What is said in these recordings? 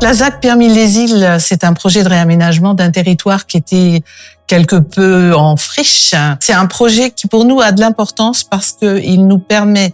la ZAC Pierremille-les-Îles, c'est un projet de réaménagement d'un territoire qui était quelque peu en friche. C'est un projet qui pour nous a de l'importance parce qu'il nous permet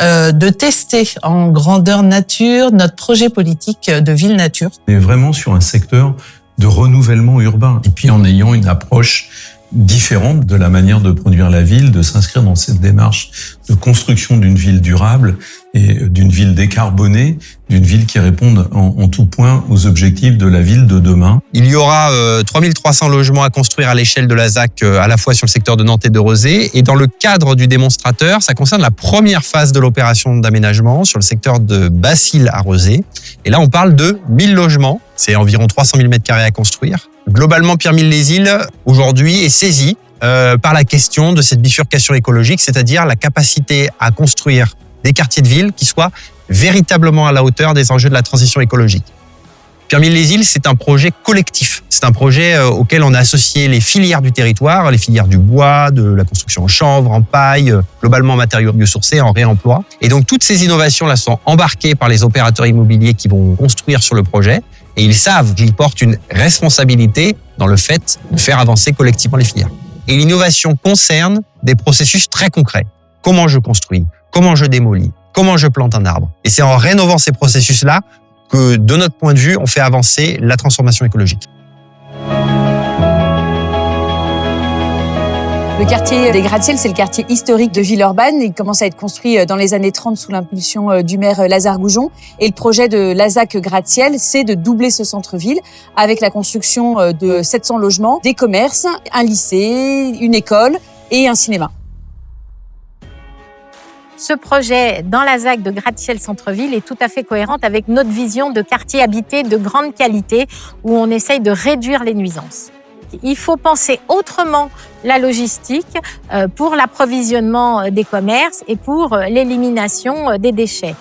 de tester en grandeur nature notre projet politique de ville nature. On est vraiment sur un secteur de renouvellement urbain et puis en ayant une approche différente de la manière de produire la ville, de s'inscrire dans cette démarche de construction d'une ville durable et d'une ville décarbonée, d'une ville qui réponde en tout point aux objectifs de la ville de demain. Il y aura 3300 logements à construire à l'échelle de la ZAC, à la fois sur le secteur de Nantes et de Rezé. Et dans le cadre du démonstrateur, ça concerne la première phase de l'opération d'aménagement sur le secteur de Bacil à Rezé. Et là, on parle de 1000 logements. C'est environ 300 000 m² à construire. Globalement, Pierremille-les-Îles, aujourd'hui, est saisi par la question de cette bifurcation écologique, c'est-à-dire la capacité à construire des quartiers de ville qui soient véritablement à la hauteur des enjeux de la transition écologique. Pierremille-les-Îles, c'est un projet collectif. C'est un projet auquel on a associé les filières du territoire, les filières du bois, de la construction en chanvre, en paille, globalement en matériaux biosourcés, en réemploi. Et donc, toutes ces innovations-là sont embarquées par les opérateurs immobiliers qui vont construire sur le projet. Et ils savent qu'ils portent une responsabilité dans le fait de faire avancer collectivement les filières. Et l'innovation concerne des processus très concrets. Comment je construis? Comment je démolis? Comment je plante un arbre? Et c'est en rénovant ces processus-là que, de notre point de vue, on fait avancer la transformation écologique. Le quartier des Gratte-Ciel, c'est le quartier historique de Villeurbanne. Il commence à être construit dans les années 30 sous l'impulsion du maire Lazare Goujon. Et le projet de la ZAC Gratte-Ciel, c'est de doubler ce centre-ville avec la construction de 700 logements, des commerces, un lycée, une école et un cinéma. Ce projet dans la ZAC de Gratte-Ciel Centre-Ville est tout à fait cohérent avec notre vision de quartier habité de grande qualité où on essaye de réduire les nuisances. Il faut penser autrement la logistique pour l'approvisionnement des commerces et pour l'élimination des déchets.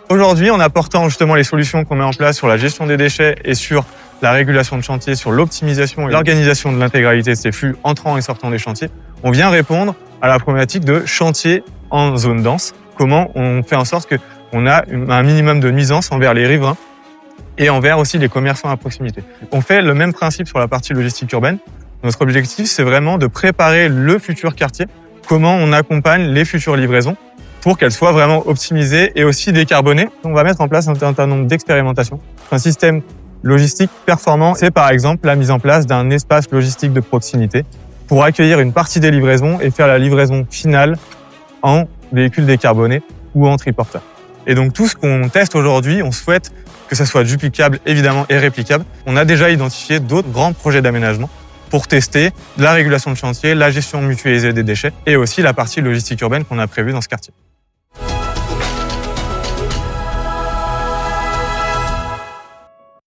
Aujourd'hui, en apportant justement les solutions qu'on met en place sur la gestion des déchets et sur la régulation de chantier, sur l'optimisation et l'organisation de l'intégralité de ces flux entrant et sortant des chantiers, on vient répondre à la problématique de chantier en zone dense. Comment on fait en sorte qu'on a un minimum de nuisance envers les riverains et envers aussi les commerçants à proximité. On fait le même principe sur la partie logistique urbaine. Notre objectif, c'est vraiment de préparer le futur quartier, comment on accompagne les futures livraisons pour qu'elles soient vraiment optimisées et aussi décarbonées. On va mettre en place un certain nombre d'expérimentations. Un système logistique performant, c'est par exemple la mise en place d'un espace logistique de proximité pour accueillir une partie des livraisons et faire la livraison finale en véhicule décarboné ou en triporteur. Et donc tout ce qu'on teste aujourd'hui, on souhaite que ça soit duplicable évidemment et réplicable. On a déjà identifié d'autres grands projets d'aménagement pour tester la régulation de chantier, la gestion mutualisée des déchets et aussi la partie logistique urbaine qu'on a prévue dans ce quartier.